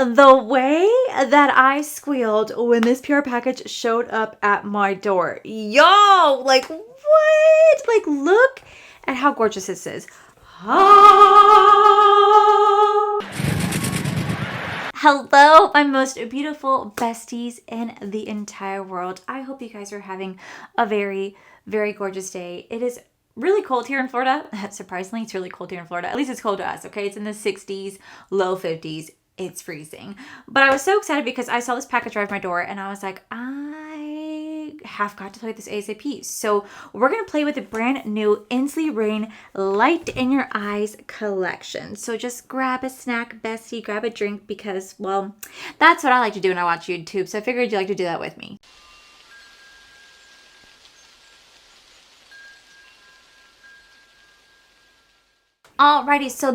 The way that I squealed when this PR package showed up at my door. Yo, like what? Like look at how gorgeous this is. Hello, my most beautiful besties in the entire world. I hope you guys are having a very, very gorgeous day. It is really cold here in Florida. Surprisingly, it's really cold here in Florida. At least it's cold to us, okay? It's in the 60s, low 50s. It's freezing. But I was so excited because I saw this package arrive at my door and I was like, I have got to play with this ASAP. So we're going to play with the brand new Ensley Rain Light in Your Eyes collection. So just grab a snack, bestie, grab a drink because, well, that's what I like to do when I watch YouTube. So I figured you'd like to do that with me. Alrighty, so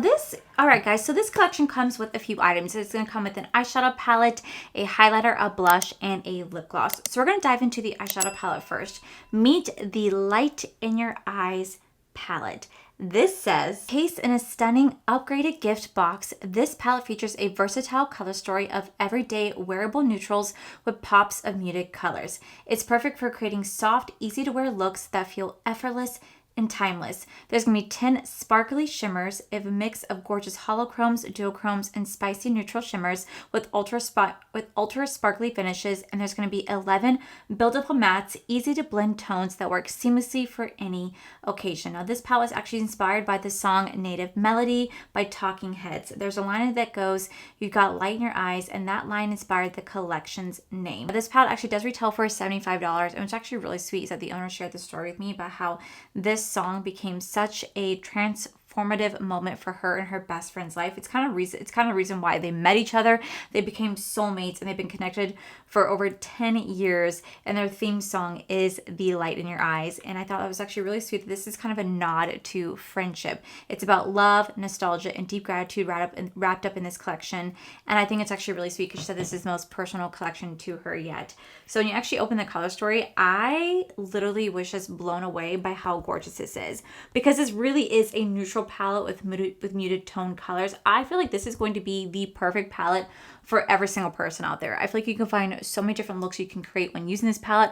this collection comes with a few items. It's going to come with an eyeshadow palette, a highlighter, a blush, and a lip gloss. So we're going to dive into the eyeshadow palette first. Meet the Light in Your Eyes palette. This says, case in a stunning upgraded gift box, this palette features a versatile color story of everyday wearable neutrals with pops of muted colors. It's perfect for creating soft, easy to wear looks that feel effortless and timeless. There's going to be 10 sparkly shimmers, a mix of gorgeous holochromes, duochromes, and spicy neutral shimmers with ultra sparkly finishes, and there's going to be 11 buildable mattes, easy to blend tones that work seamlessly for any occasion. Now this palette is actually inspired by the song Native Melody by Talking Heads. There's a line that goes, you've got light in your eyes, and that line inspired the collection's name. This palette actually does retail for $75, and it's actually really sweet is that the owner shared the story with me about how this song became such a transformative moment for her and her best friend's life. It's kind of the reason why they met each other. They became soulmates and they've been connected for over 10 years, and their theme song is The Light in Your Eyes. And I thought that was actually really sweet that this is kind of a nod to friendship. It's about love, nostalgia, and deep gratitude wrapped up in this collection. And I think it's actually really sweet because she said this is the most personal collection to her yet. So when you actually open the color story, I literally was just blown away by how gorgeous this is, because this really is a neutral palette with muted tone colors. I feel like this is going to be the perfect palette for every single person out there. I feel like you can find so many different looks you can create when using this palette.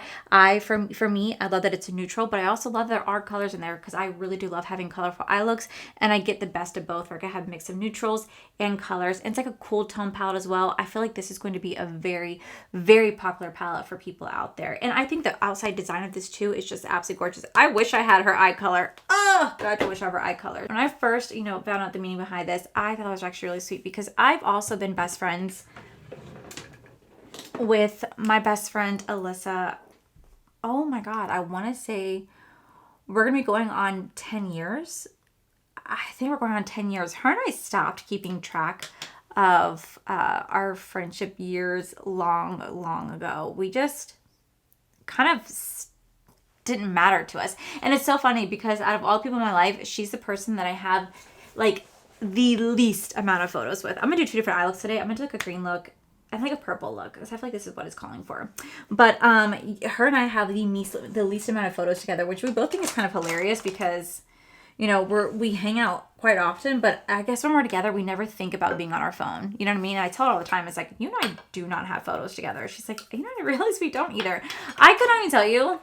For me, I love that it's a neutral, but I also love there are colors in there because I really do love having colorful eye looks, and I get the best of both. Like I have a mix of neutrals and colors, and it's like a cool tone palette as well. I feel like this is going to be a very, very popular palette for people out there. And I think the outside design of this too is just absolutely gorgeous. I wish I had her eye color. Oh, God, I wish I had her eye color. When I first, found out the meaning behind this, I thought it was actually really sweet because I've also been best friends with my best friend Alyssa. Oh my God, I want to say we're going to be going on 10 years. I think we're going on 10 years. Her and I stopped keeping track of our friendship years long ago. We just kind of didn't matter to us. And it's so funny because out of all the people in my life, she's the person that I have like the least amount of photos with. I'm going to do 2 different eye looks today. I'm going to do like a green look and like a purple look because I feel like this is what it's calling for. But her and I have the least amount of photos together, which we both think is kind of hilarious because we hang out quite often, but I guess when we're together, we never think about being on our phone. You know what I mean? I tell her all the time, it's like, you and I do not have photos together. She's like, I realize we don't either. I could not even tell you.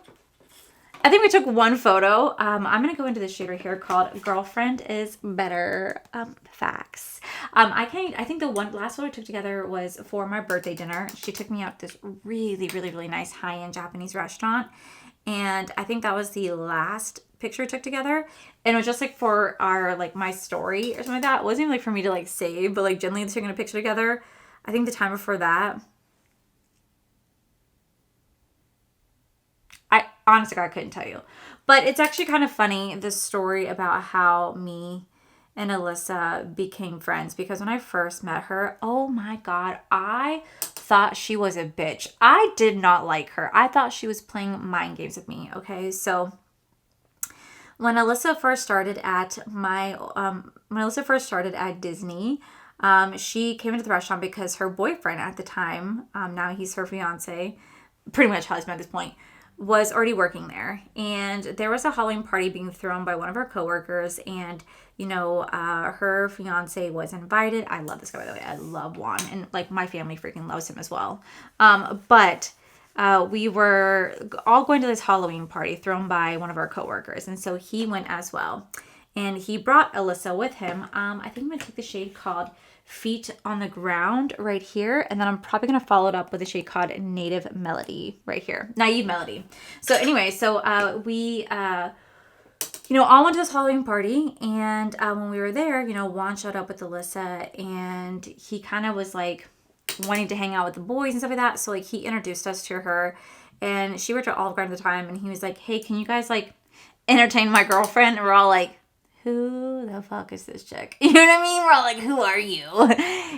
I think we took one photo. I'm going to go into this shade right here called Girlfriend is Better Facts. I think the last photo I took together was for my birthday dinner. She took me out to this really, really, really nice high-end Japanese restaurant. And I think that was the last picture we took together. And it was just like for our, like my story or something like that. It wasn't even like for me to like save, but like generally taking a picture together. I think the time before that, honestly, I couldn't tell you. But it's actually kind of funny, this story about how me and Alyssa became friends. Because when I first met her, oh my God, I thought she was a bitch. I did not like her. I thought she was playing mind games with me. Okay, so when Alyssa first started at Disney, she came into the restaurant because her boyfriend at the time, now he's her fiance, pretty much husband at this point, was already working there, and there was a Halloween party being thrown by one of our coworkers, and you know, her fiance was invited. I love this guy, by the way. I love Juan, and like my family freaking loves him as well. But we were all going to this Halloween party thrown by one of our coworkers, and so he went as well, and he brought Alyssa with him. I think I'm gonna take the shade called Feet on the Ground right here, and then I'm probably gonna follow it up with a shade called Native Melody right here, Naive Melody. So anyway, so we you know, all went to this Halloween party, and when we were there, you know, Juan showed up with Alyssa, and he kind of was like wanting to hang out with the boys and stuff like that. So like he introduced us to her, and she worked at Olive Garden at the time, and he was like, "Hey, can you guys like entertain my girlfriend?" And we're all like, who the fuck is this chick? You know what I mean? We're all like, who are you?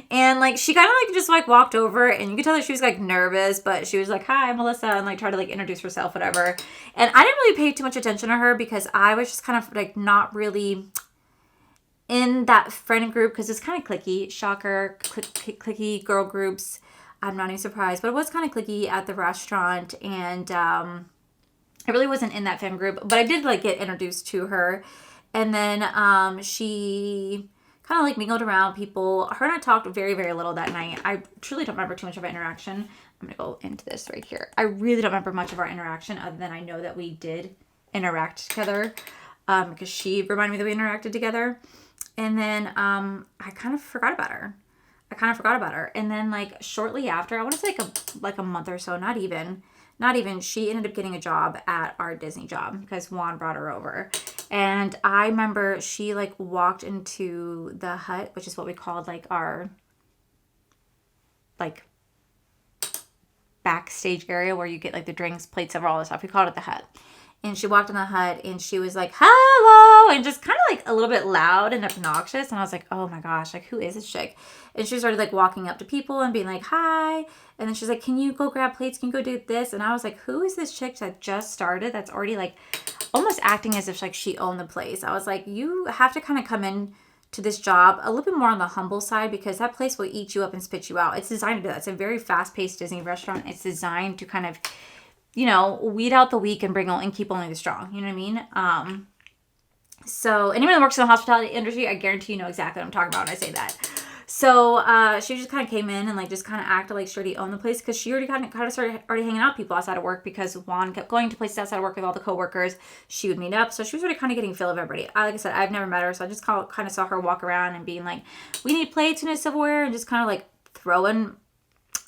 And like she kind of like just like walked over, and you could tell that she was like nervous, but she was like, "Hi, I'm Melissa," and like tried to like introduce herself, whatever. And I didn't really pay too much attention to her because I was just kind of like not really in that friend group because it's kind of cliquey. Shocker, cliquey girl groups. I'm not even surprised, but it was kind of cliquey at the restaurant, and I really wasn't in that fan group, but I did like get introduced to her. And then she kind of like mingled around people. Her and I talked very, very little that night. I truly don't remember too much of our interaction. I'm going to go into this right here. I really don't remember much of our interaction other than I know that we did interact together because she reminded me that we interacted together. And then I kind of forgot about her. And then like shortly after, I want to say like a month or so, not even, she ended up getting a job at our Disney job because Juan brought her over. And I remember she like walked into the hut, which is what we called like our like backstage area where you get like the drinks, plates, all this stuff. We called it the hut. And she walked in the hut and she was like, "Hello," and just kind of like a little bit loud and obnoxious. And I was like, oh my gosh, like who is this chick? And she started like walking up to people and being like, "Hi." And then she's like, "Can you go grab plates? Can you go do this?" And I was like, who is this chick that just started that's already like almost acting as if like she owned the place? I was like, you have to kind of come in to this job a little bit more on the humble side because that place will eat you up and spit you out. It's designed to do that. It's a very fast-paced Disney restaurant. It's designed to kind of, you know, weed out the weak and keep only the strong. You know what I mean? So anyone that works in the hospitality industry, I guarantee you know exactly what I'm talking about when I say that. So she just kind of came in and like just kind of acted like she already owned the place because she already kind of started already hanging out with people outside of work because Juan kept going to places outside of work with all the coworkers. She would meet up, so she was already kind of getting a feel of everybody. Like I said, I've never met her, so I just kind of saw her walk around and being like, "We need plates, we need silverware," and just kind of like throwing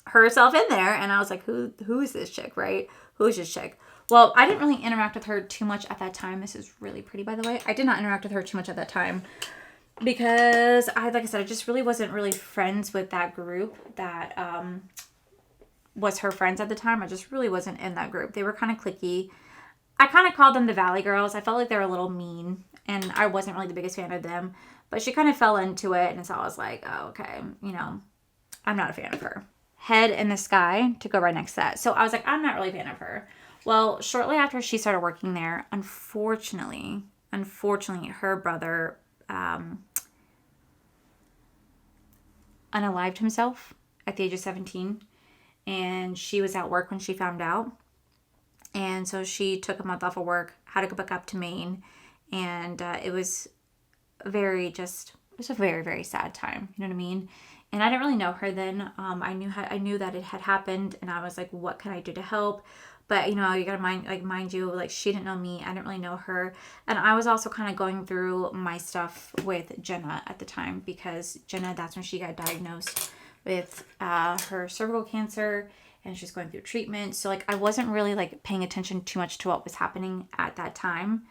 herself in there. And I was like, who is this chick, right? Who is this chick? Well, I didn't really interact with her too much at that time. This is really pretty, by the way. I did not interact with her too much at that time because like I said, I just really wasn't really friends with that group that was her friends at the time. I just really wasn't in that group. They were kind of cliquey. I kind of called them the Valley Girls. I felt like they were a little mean, and I wasn't really the biggest fan of them. But she kind of fell into it, and so I was like, oh, okay, you know, I'm not a fan of her. Head in the Sky to go right next to that. So I was like, I'm not really a fan of her. Well, shortly after she started working there, unfortunately, her brother unalived himself at the age of 17. And she was at work when she found out. And so she took a month off of work, had to go back up to Maine. And it was a very, very sad time. You know what I mean? And I didn't really know her then. I knew that it had happened, and I was like, what can I do to help? But, you know, you gotta mind you, like, she didn't know me. I didn't really know her. And I was also kind of going through my stuff with Jenna at the time because Jenna, that's when she got diagnosed with her cervical cancer, and she's going through treatment. So, like, I wasn't really, like, paying attention too much to what was happening at that time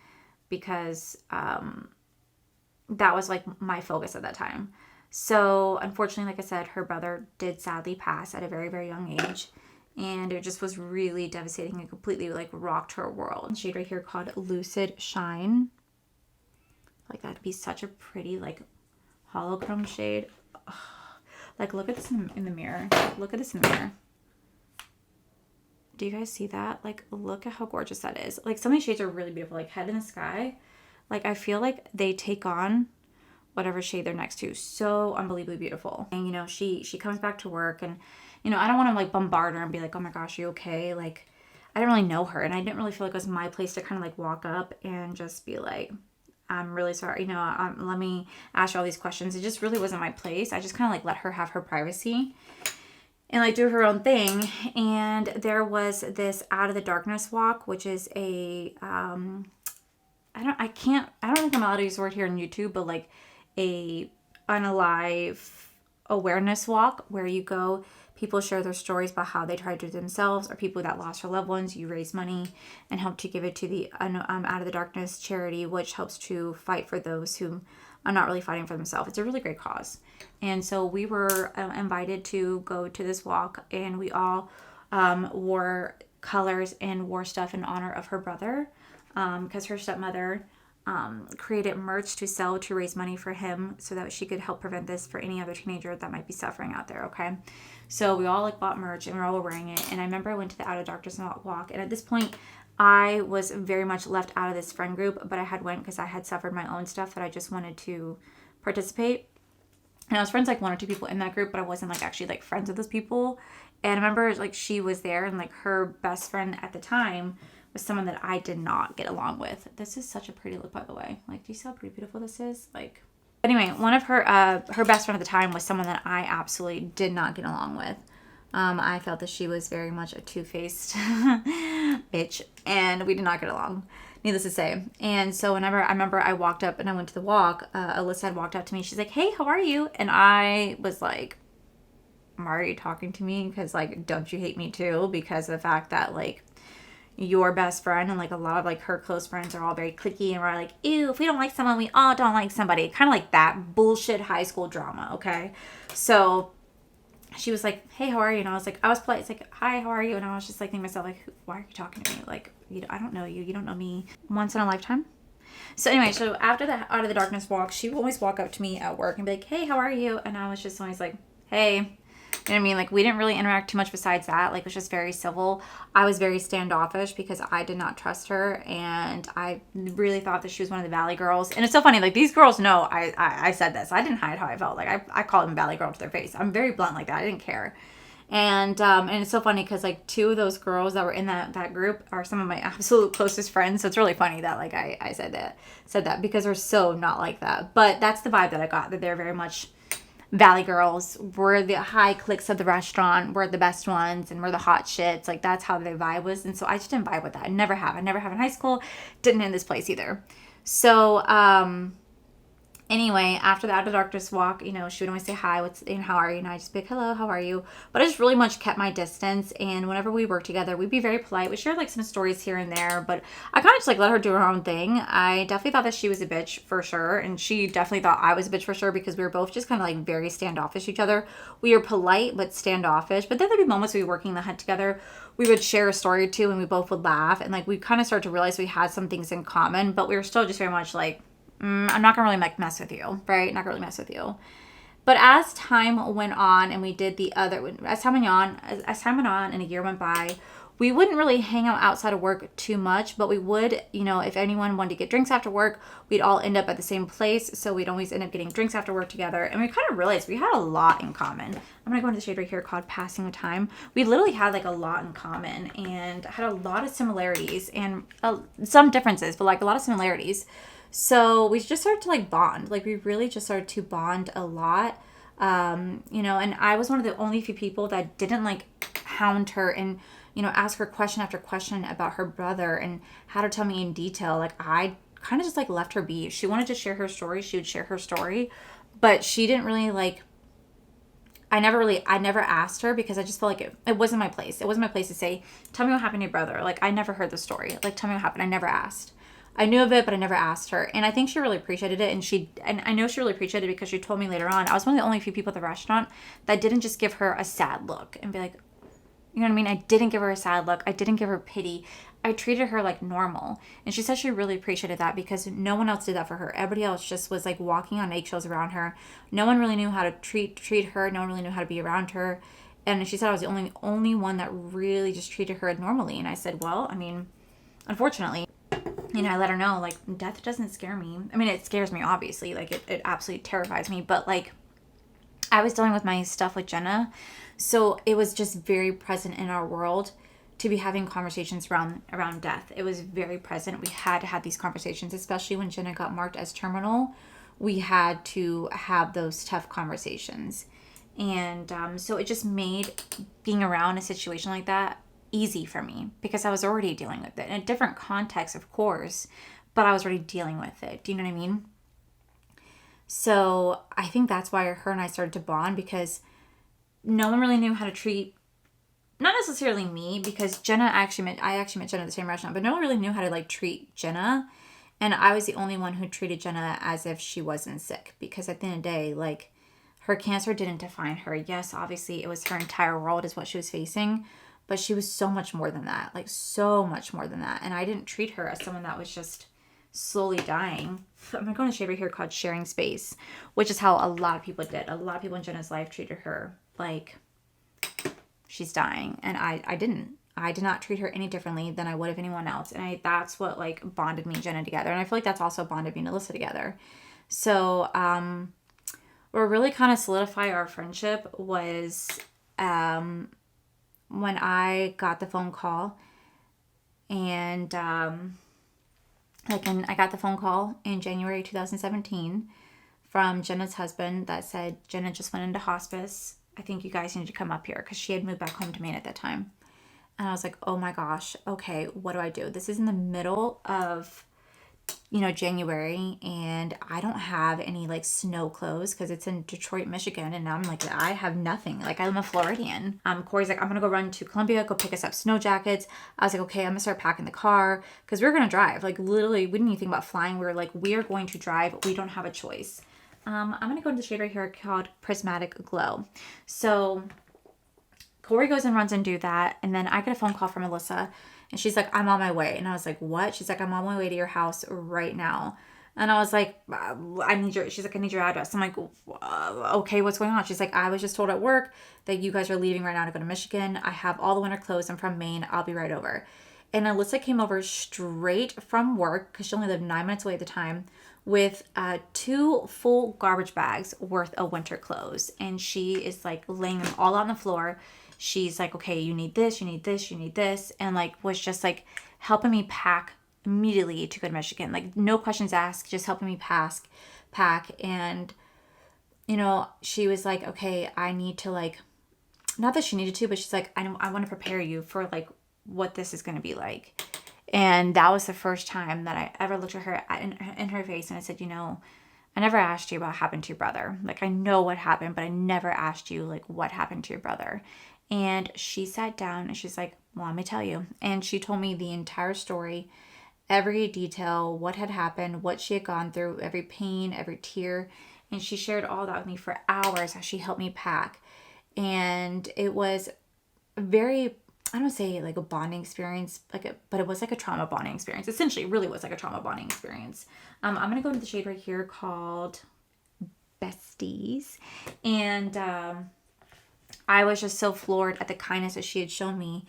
because that was, like, my focus at that time. So, unfortunately, like I said, her brother did sadly pass at a very, very young age. And it just was really devastating and completely like rocked her world. Shade right here called Lucid Shine. Like that'd be such a pretty like holochrome shade. Ugh. Like look at this in the mirror. Look at this in the mirror. Do you guys see that? Like look at how gorgeous that is. Like some of these shades are really beautiful. Like Head in the Sky. Like I feel like they take on whatever shade they're next to. So unbelievably beautiful. And you know, she comes back to work, and you know, I don't want to like bombard her and be like, "Oh my gosh, are you okay?" Like I didn't really know her, and I didn't really feel like it was my place to kind of like walk up and just be like, I'm really sorry, you know, let me ask you all these questions. It just really wasn't my place. I just kind of like let her have her privacy and like do her own thing. And there was this Out of the Darkness walk, which is a I don't think I'm allowed to use the word here on YouTube, but like a unalive awareness walk where you go, people share their stories about how they tried to do it themselves, or people that lost their loved ones. You raise money and help to give it to the Out of the Darkness charity, which helps to fight for those who are not really fighting for themselves. It's a really great cause. And so we were invited to go to this walk, and we all wore colors and wore stuff in honor of her brother, because her stepmother created merch to sell to raise money for him so that she could help prevent this for any other teenager that might be suffering out there. Okay, so we all like bought merch and we were all wearing it. And I remember I went to the Out of Darkness walk, and at this point I was very much left out of this friend group, but I had went because I had suffered my own stuff that I just wanted to participate. And I was friends like one or two people in that group, but I wasn't like actually like friends with those people. And I remember like she was there, and like her best friend at the time was someone that I did not get along with. This is such a pretty look, by the way. Like, do you see how pretty beautiful this is? Like, anyway, one of her best friend at the time was someone that I absolutely did not get along with. I felt that she was very much a two-faced bitch, and we did not get along, needless to say. And so whenever I remember I walked up and I went to the walk, Alyssa had walked up to me. She's like, "Hey, how are you?" And I was like, "Why are you talking to me? Because like, don't you hate me too?" Because of the fact that like your best friend and like a lot of like her close friends are all very cliquey, and we're like, ew, if we don't like someone, we all don't like somebody. Kind of like that bullshit high school drama, okay? So she was like, "Hey, how are you?" And I was like, I was polite. It's like, "Hi, how are you?" And I was just like thinking to myself, like, why are you talking to me? Like, I don't know you. You don't know me. Once in a lifetime. So anyway, so after the Out of the Darkness walk, she would always walk up to me at work and be like, "Hey, how are you?" And I was just always like, "Hey." You know what I mean? Like, we didn't really interact too much besides that. Like, it was just very civil. I was very standoffish because I did not trust her, and I really thought that she was one of the Valley girls. And it's so funny. Like, these girls know I said this. I didn't hide how I felt. Like, I called them Valley girl to their face. I'm very blunt like that. I didn't care. And it's so funny because like two of those girls that were in that group are some of my absolute closest friends. So it's really funny that like I said that because they're so not like that. But that's the vibe that I got, that they're very much Valley girls. We're the high cliques of the restaurant. We're the best ones, and we're the hot shits. Like, that's how their vibe was. And so I just didn't vibe with that. I never have in high school. Didn't in this place either. So anyway, after the Out of Darkness walk, you know, she would always say hi, how are you? And I just be like, "Hello, how are you?" But I just really much kept my distance. And whenever we worked together, we'd be very polite. We shared like some stories here and there, but I kind of just like let her do her own thing. I definitely thought that she was a bitch for sure, and she definitely thought I was a bitch for sure, because we were both just kind of like very standoffish to each other. We were polite but standoffish. But then there'd be moments we were working the hunt together. We would share a story or two, and we both would laugh, and like we kind of started to realize we had some things in common, but we were still just very much like, I'm not gonna really like mess with you, right? Not gonna really mess with you. But as time went on, and we did as time went on, and a year went by, we wouldn't really hang out outside of work too much, but we would, you know, if anyone wanted to get drinks after work, we'd all end up at the same place. So we'd always end up getting drinks after work together. And we kind of realized we had a lot in common. I'm going to go into the shade right here called Passing the Time. We literally had like a lot in common and had a lot of similarities and some differences, but like a lot of similarities. So we just started to like bond. Like, we really just started to bond a lot. You know, and I was one of the only few people that didn't like hound her and, you know, ask her question after question about her brother and had her tell me in detail. Like, I kind of just like left her be. If she wanted to share her story, she would share her story, but she didn't really like, I never asked her, because I just felt like it wasn't my place. It wasn't my place to say, "Tell me what happened to your brother." Like, I never heard the story. Like, tell me what happened. I never asked. I knew of it, but I never asked her. And I think she really appreciated it. And I know she really appreciated it because she told me later on, I was one of the only few people at the restaurant that didn't just give her a sad look and be like, you know what I mean? I didn't give her a sad look. I didn't give her pity. I treated her like normal. And she said she really appreciated that, because no one else did that for her. Everybody else just was like walking on eggshells around her. No one really knew how to treat her. No one really knew how to be around her. And she said I was the only one that really just treated her normally. And I said, well, I mean, unfortunately, you know, I let her know, like, death doesn't scare me. I mean, it scares me, obviously. Like, it absolutely terrifies me. But, like, I was dealing with my stuff with Jenna. So it was just very present in our world to be having conversations around death. It was very present. We had to have these conversations, especially when Jenna got marked as terminal. We had to have those tough conversations. And so it just made being around a situation like that easy for me because I was already dealing with it in a different context, of course, but I was already dealing with it. Do you know what I mean? So I think that's why her and I started to bond, because no one really knew how to treat, not necessarily me, because I actually met Jenna at the same restaurant, but no one really knew how to like treat Jenna. And I was the only one who treated Jenna as if she wasn't sick, because at the end of the day, like, her cancer didn't define her. Yes, obviously it was her entire world is what she was facing, but she was so much more than that, like so much more than that. And I didn't treat her as someone that was just slowly dying. I'm going to go in a shade right here called sharing space, which is how a lot of people did. A lot of people in Jenna's life treated her like she's dying. And I didn't. I did not treat her any differently than I would have anyone else. And that's what like bonded me and Jenna together. And I feel like that's also bonded me and Alyssa together. So, what really kind of solidified our friendship was when I got the phone call, and I got the phone call in January 2017 from Jenna's husband that said Jenna just went into hospice. I think you guys need to come up here, because she had moved back home to Maine at that time. And I was like, oh my gosh, okay, what do I do? This is in the middle of January, and I don't have any like snow clothes because it's in Detroit, Michigan, and I'm like, I have nothing. Like, I'm a Floridian. Corey's like, I'm gonna go run to Columbia, go pick us up snow jackets. I was like, okay, I'm gonna start packing the car, because we were gonna drive. Like, literally, we didn't even think about flying. We were like, we are going to drive. We don't have a choice. I'm gonna go to the shade right here called Prismatic Glow. So Corey goes and runs and do that, and then I get a phone call from Alyssa. And she's like, I'm on my way. And I was like, what? She's like, I'm on my way to your house right now. And I was like, she's like, I need your address. I'm like, okay, what's going on? She's like, I was just told at work that you guys are leaving right now to go to Michigan. I have all the winter clothes. I'm from Maine. I'll be right over. And Alyssa came over straight from work, because she only lived 9 minutes away at the time, with 2 full garbage bags worth of winter clothes. And she is like laying them all out on the floor. She's like, okay, you need this, you need this, you need this. And like, was just like helping me pack immediately to go to Michigan. Like, no questions asked, just helping me pack. And, she was like, okay, I need to like, not that she needed to, but she's like, I want to prepare you for like what this is going to be like. And that was the first time that I ever looked at her in her face, and I said, I never asked you about what happened to your brother. Like, I know what happened, but I never asked you like what happened to your brother. And she sat down and she's like, well, let me tell you. And she told me the entire story, every detail, what had happened, what she had gone through, every pain, every tear. And she shared all that with me for hours as she helped me pack. And it was very, I don't say like a bonding experience, but it was like a trauma bonding experience. Essentially, it really was like a trauma bonding experience. I'm going to go into the shade right here called Besties. And I was just so floored at the kindness that she had shown me.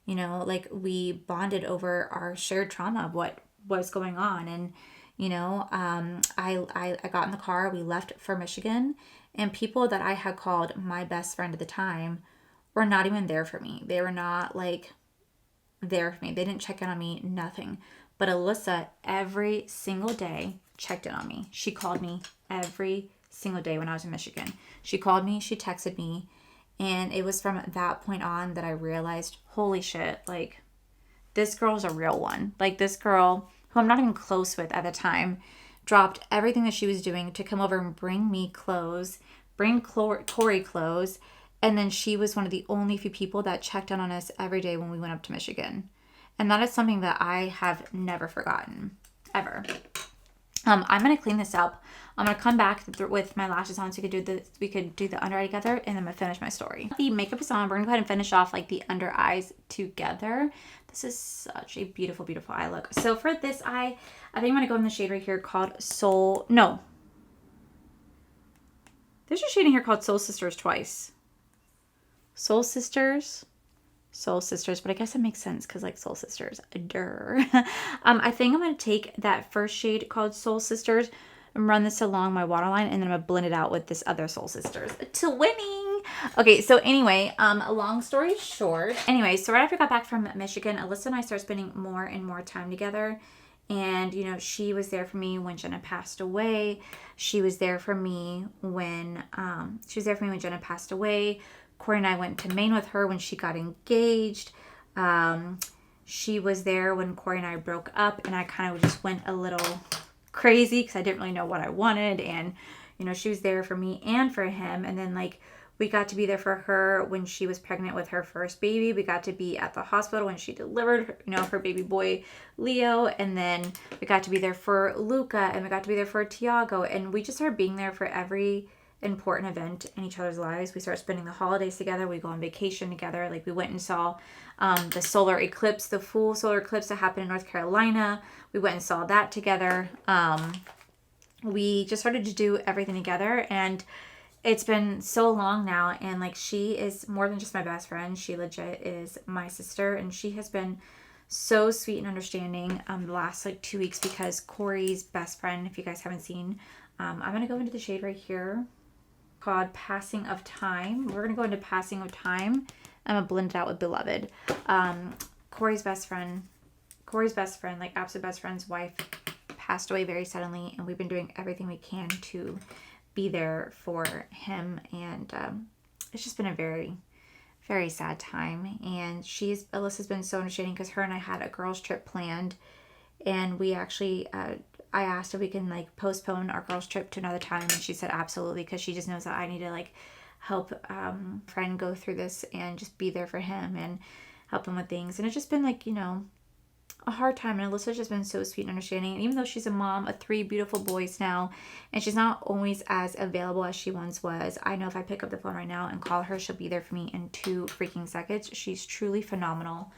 Like, we bonded over our shared trauma of what was going on. And, I got in the car, we left for Michigan, and people that I had called my best friend at the time were not even there for me. They were not like there for me. They didn't check in on me, nothing. But Alyssa, every single day, checked in on me. She called me every single day when I was in Michigan. She called me, she texted me. And it was from that point on that I realized, holy shit, like, this girl's a real one. Like, this girl, who I'm not even close with at the time, dropped everything that she was doing to come over and bring me clothes, bring Corey clothes. And then she was one of the only few people that checked in on us every day when we went up to Michigan. And that is something that I have never forgotten, ever. I'm going to clean this up. I'm going to come back with my lashes on so we could do the under eye together, and then I'm going to finish my story. The makeup is on. We're going to go ahead and finish off like the under eyes together. This is such a beautiful, beautiful eye look. So for this eye, I think I'm going to go in the shade right here called there's a shade in here called Soul Sisters twice. Soul Sisters, but I guess it makes sense because like Soul Sisters, durr. I think I'm going to take that first shade called Soul Sisters and run this along my waterline, and then I'm going to blend it out with this other Soul Sisters to winning. Okay, so anyway, a long story short. Anyway, so right after I got back from Michigan, Alyssa and I started spending more and more time together. And, you know, she was there for me when Jenna passed away. She was there for me when Jenna passed away. Corey and I went to Maine with her when she got engaged. She was there when Corey and I broke up, and I kind of just went a little crazy because I didn't really know what I wanted. And, you know, she was there for me and for him. And then, like, we got to be there for her when she was pregnant with her first baby. We got to be at the hospital when she delivered, you know, her baby boy, Leo. And then we got to be there for Luca, and we got to be there for Tiago. And we just started being there for every important event in each other's lives. We started spending the holidays together. We go on vacation together. Like, we went and saw the solar eclipse, the full solar eclipse that happened in North Carolina. We went and saw that together. We just started to do everything together, and it's been so long now. And like, she is more than just my best friend. She legit is my sister, and she has been so sweet and understanding the last like 2 weeks, because Corey's best friend, if you guys haven't seen, I'm going to go into the shade right here called Passing of Time. We're going to go into Passing of Time. I'm going to blend it out with Beloved. Corey's best friend, like absolute best friend's wife, passed away very suddenly, and we've been doing everything we can to be there for him. And it's just been a very, very sad time. And Alyssa's been so understanding, because her and I had a girls trip planned, and we actually I asked if we can like postpone our girls trip to another time, and she said absolutely, because she just knows that I need to like help friend go through this and just be there for him and help him with things. And it's just been like, you know, a hard time. And Alyssa's just been so sweet and understanding. And even though she's a mom of 3 beautiful boys now, and she's not always as available as she once was, I know if I pick up the phone right now and call her, she'll be there for me in 2 freaking seconds. She's truly phenomenal.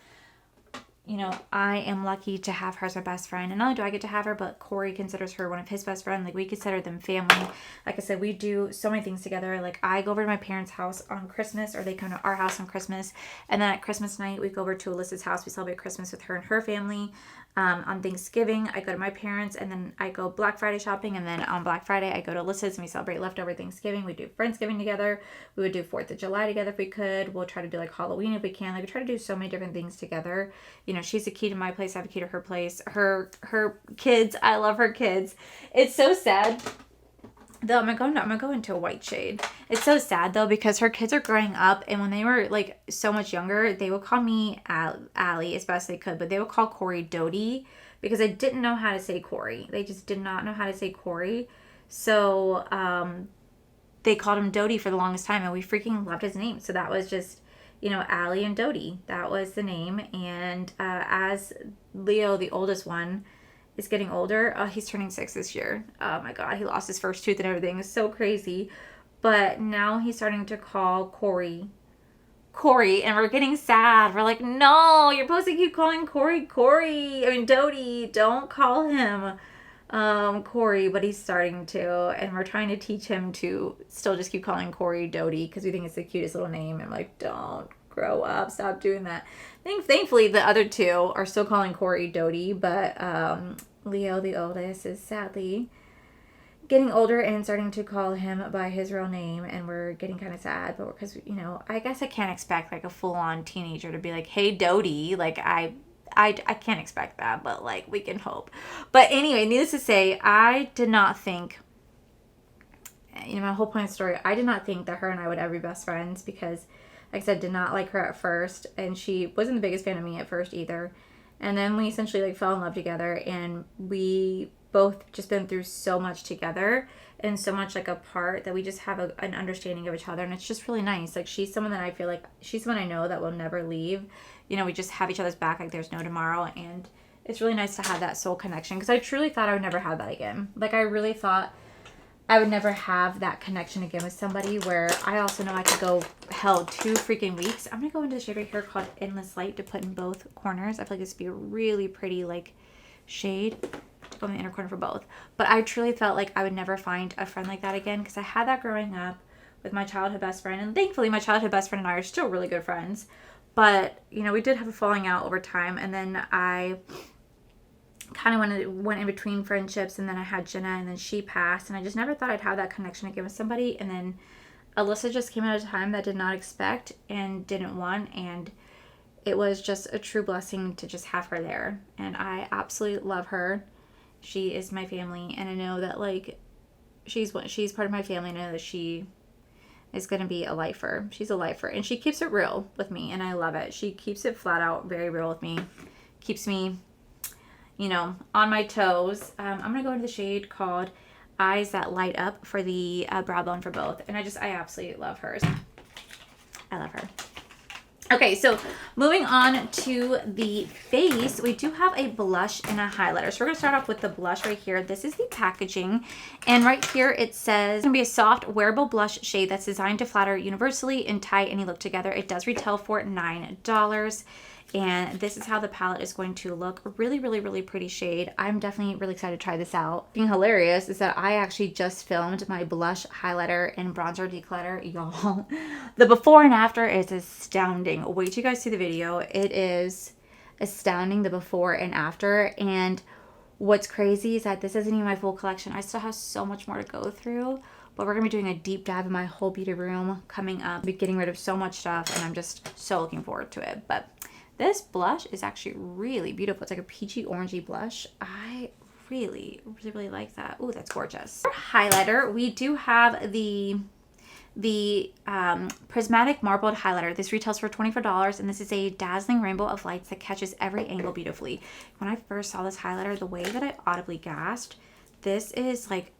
You know, I am lucky to have her as my best friend. And not only do I get to have her, but Corey considers her one of his best friends. Like, we consider them family. Like I said, we do so many things together. Like, I go over to my parents' house on Christmas, or they come to our house on Christmas. And then at Christmas night, we go over to Alyssa's house. We celebrate Christmas with her and her family. On Thanksgiving, I go to my parents, and then I go Black Friday shopping. And then on Black Friday, I go to Alyssa's, and we celebrate leftover Thanksgiving. We do Friendsgiving together. We would do 4th of July together if we could. We'll try to do like Halloween if we can. Like, we try to do so many different things together. You know, she's a key to my place. I have a key to her place. Her kids, I love her kids. It's so sad. Though I'm gonna go into a white shade. It's so sad though, because her kids are growing up, and when they were like so much younger, they would call me Allie as best they could, but they would call Corey Dodie, because I didn't know how to say Corey. They just did not know how to say Corey. So they called him Dodie for the longest time, and we freaking loved his name. So that was just, you know, Allie and Dodie. That was the name. And as Leo, the oldest one, is getting older. He's turning 6 this year. Oh my God, he lost his first tooth and everything. It's so crazy. But now he's starting to call Corey, and we're getting sad. We're like, no, you're supposed to keep calling Corey. I mean, Dodie, don't call him Corey, but he's starting to, and we're trying to teach him to still just keep calling Corey Dodie, because we think it's the cutest little name. I'm like, don't grow up, stop doing that. Thankfully, the other 2 are still calling Corey Dodie, but Leo, the oldest, is sadly getting older and starting to call him by his real name, and we're getting kind of sad. But because, you know, I guess I can't expect like a full-on teenager to be like, hey Dodie, like I can't expect that, but like we can hope. But anyway, needless to say, I did not think, you know, my whole point of the story, I did not think that her and I would ever be best friends, because like I said, did not like her at first, and she wasn't the biggest fan of me at first either. And then we essentially like fell in love together, and we both just been through so much together and so much like apart, that we just have an understanding of each other, and it's just really nice. Like, she's someone that I feel like she's someone I know that will never leave. You know, we just have each other's back like there's no tomorrow, and it's really nice to have that soul connection, because I truly thought I would never have that again. Like, I really thought I would never have that connection again with somebody, where I also know I could go 2 freaking weeks. I'm going to go into the shade right here called Endless Light to put in both corners. I feel like this would be a really pretty like shade to go in the inner corner for both. But I truly felt like I would never find a friend like that again, because I had that growing up with my childhood best friend. And thankfully, my childhood best friend and I are still really good friends. But, you know, we did have a falling out over time. And then I kind of went in between friendships, and then I had Jenna, and then she passed, and I just never thought I'd have that connection again with somebody. And then Alyssa just came at a time that I did not expect and didn't want, and it was just a true blessing to just have her there. And I absolutely love her. She is my family, and I know that like she's part of my family. I know that she is going to be a lifer. She's a lifer, and she keeps it real with me, and I love it. She keeps it flat out very real with me. Keeps me, you know, on my toes. I'm going to go into the shade called Eyes That Light Up for the brow bone for both, and I absolutely love hers. I love her. Okay, so moving on to the face, we do have a blush and a highlighter. So we're going to start off with the blush right here. This is the packaging. And right here it says it's going to be a soft wearable blush shade that's designed to flatter universally and tie any look together. It does retail for $9. And this is how the palette is going to look. Really, really, really pretty shade. I'm definitely really excited to try this out. Being hilarious is that I actually just filmed my blush, highlighter, and bronzer declutter. Y'all, the before and after is astounding. Wait till you guys see the video. It is astounding, the before and after. And what's crazy is that this isn't even my full collection. I still have so much more to go through. But we're going to be doing a deep dive in my whole beauty room coming up. Be getting rid of so much stuff, and I'm just so looking forward to it. But this blush is actually really beautiful. It's like a peachy orangey blush. I really, really, really like that. Oh, that's gorgeous. For highlighter, we do have the prismatic marbled highlighter. This retails for $24, and this is a dazzling rainbow of lights that catches every angle beautifully. When I first saw this highlighter, the way that I audibly gasped, this is like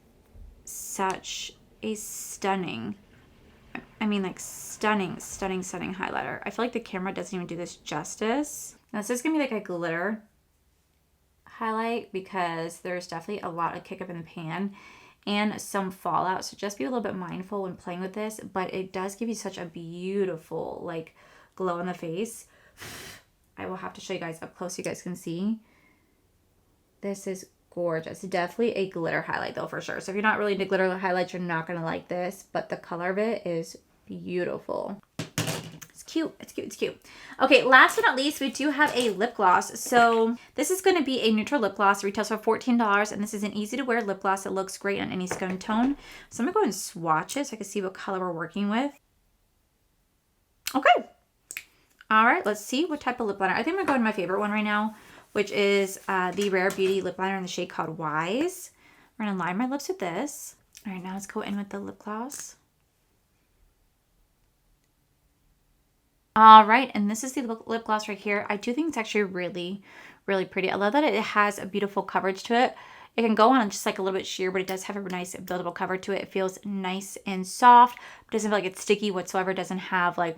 such a stunning, I mean, like stunning, stunning, stunning highlighter. I feel like the camera doesn't even do this justice. Now, this is going to be like a glitter highlight because there's definitely a lot of kick up in the pan and some fallout. So just be a little bit mindful when playing with this, but it does give you such a beautiful like glow on the face. I will have to show you guys up close so you guys can see. This is gorgeous. Definitely a glitter highlight though, for sure. So if you're not really into glitter highlights, you're not going to like this, but the color of it is beautiful. It's cute. It's cute. It's cute. Okay, last but not least, we do have a lip gloss. So this is going to be a neutral lip gloss. It retails for $14, and this is an easy to wear lip gloss that looks great on any skin tone. So I'm going to go and swatch it so I can see what color we're working with. Okay. All right, let's see what type of lip liner. I think I'm going to go with my favorite one right now, which is the Rare Beauty lip liner in the shade called Wise. We're going to line my lips with this. All right, now let's go in with the lip gloss. All right, and this is the lip gloss right here. I do think it's actually really, really pretty. I love that it has a beautiful coverage to it. It can go on just like a little bit sheer, but it does have a nice buildable cover to it. It feels nice and soft. It doesn't feel like it's sticky whatsoever. It doesn't have like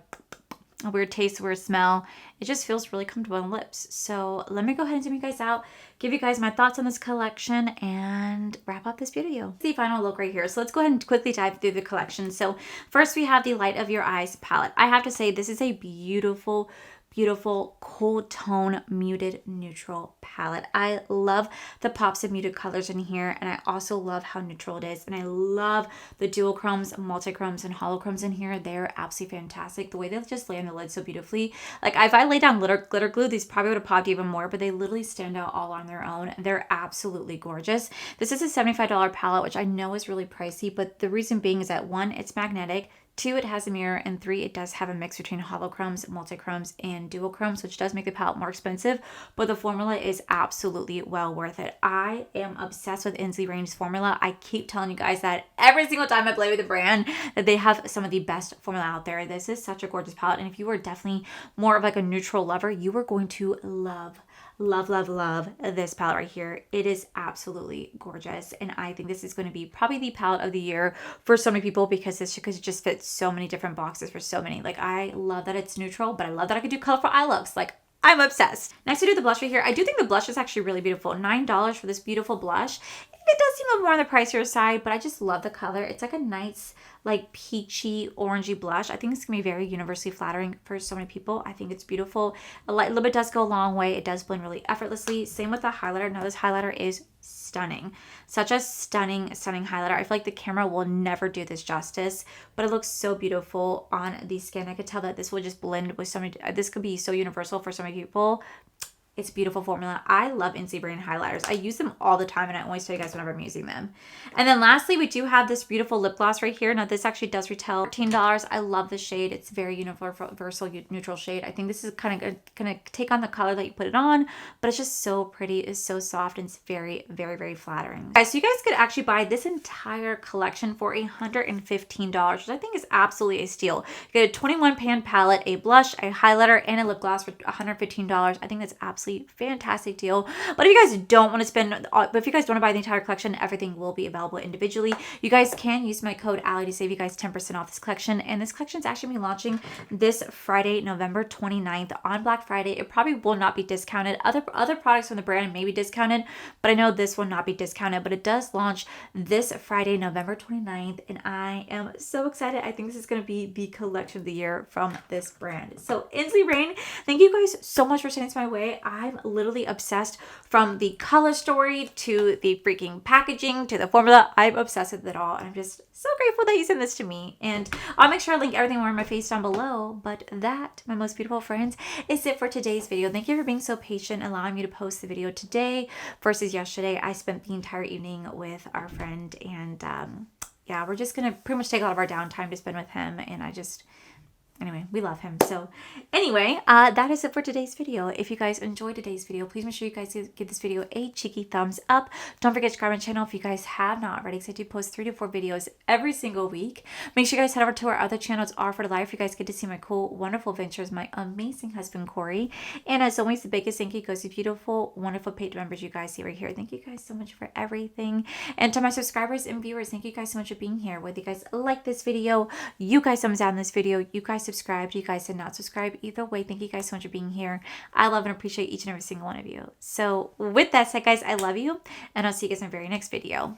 a weird taste, weird smell. It just feels really comfortable on the lips. So let me go ahead and zoom you guys out, give you guys my thoughts on this collection, and wrap up this video. The final look right here. So let's go ahead and quickly dive through the collection. So first we have the Light of Your Eyes palette. I have to say this is a beautiful, beautiful cool tone muted neutral palette. I love the pops of muted colors in here, and I also love how neutral it is, and I love the dual chromes, multi-chromes, and holochromes in here. They're absolutely fantastic. The way they just lay on the lid so beautifully. Like if I lay down glitter glue, these probably would have popped even more, but they literally stand out all on their own. They're absolutely gorgeous. This is a $75 palette, which I know is really pricey, but the reason being is that 1, it's magnetic, 2, it has a mirror, and 3, it does have a mix between holochromes, multichromes, and dual chromes, which does make the palette more expensive, but the formula is absolutely well worth it. I am obsessed with Ensley range formula. I keep telling you guys that every single time I play with the brand, that they have some of the best formula out there. This is such a gorgeous palette, and if you are definitely more of like a neutral lover, you are going to love this palette right here. It is absolutely gorgeous, and I think this is going to be probably the palette of the year for so many people because it just fits so many different boxes for so many. Like I love that it's neutral, but I love that I could do colorful eye looks. Like I'm obsessed. Next we do the blush right here. I do think the blush is actually really beautiful. $9 for this beautiful blush. It does seem a little more on the pricier side, but I just love the color. It's like a nice, like peachy, orangey blush. I think it's gonna be very universally flattering for so many people. I think it's beautiful. A little bit does go a long way. It does blend really effortlessly. Same with the highlighter. Now this highlighter is stunning. Such a stunning, stunning highlighter. I feel like the camera will never do this justice, but it looks so beautiful on the skin. I could tell that this will just blend with so many, this could be so universal for so many people. It's a beautiful formula. I love Ensley brand highlighters. I use them all the time, and I always tell you guys whenever I'm using them. And then lastly, we do have this beautiful lip gloss right here. Now, this actually does retail $14. I love this shade. It's very universal, neutral shade. I think this is kind of going to take on the color that you put it on, but it's just so pretty. It's so soft, and it's very, very, very flattering. Guys, so you guys could actually buy this entire collection for $115, which I think is absolutely a steal. You get a 21 pan palette, a blush, a highlighter, and a lip gloss for $115. I think that's absolutely fantastic deal. But if you guys don't want to spend, but if you guys don't want to buy the entire collection, everything will be available individually. You guys can use my code Allie to save you guys 10% off this collection. And this collection is actually going to be launching this Friday, November 29th on Black Friday. It probably will not be discounted. Other products from the brand may be discounted, but I know this will not be discounted. But it does launch this Friday, November 29th, and I am so excited. I think this is going to be the collection of the year from this brand. So Ensley Rain, thank you guys so much for sending this my way. I'm literally obsessed, from the color story to the freaking packaging to the formula. I'm obsessed with it all, and I'm just so grateful that you sent this to me. And I'll make sure I link everything wearing my face down below. But that, my most beautiful friends, is it for today's video. Thank you for being so patient, allowing me to post the video today versus yesterday. I spent the entire evening with our friend, and yeah, we're just gonna pretty much take a lot of our downtime to spend with him, and anyway, we love him. So anyway, that is it for today's video. If you guys enjoyed today's video, please make sure you guys give this video a cheeky thumbs up. Don't forget to subscribe to my channel if you guys have not already, because I do post 3 to 4 videos every single week. Make sure you guys head over to our other channels, Are for Life. You guys get to see my cool, wonderful adventures, my amazing husband, Corey. And as always, the biggest thank you goes to beautiful, wonderful paid members you guys see right here. Thank you guys so much for everything. And to my subscribers and viewers, thank you guys so much for being here. Whether you guys like this video, you guys thumbs down this video, you guys subscribed, you guys did not subscribe, either way, thank you guys so much for being here. I love and appreciate each and every single one of you. So with that said, guys, I love you, and I'll see you guys in my very next video.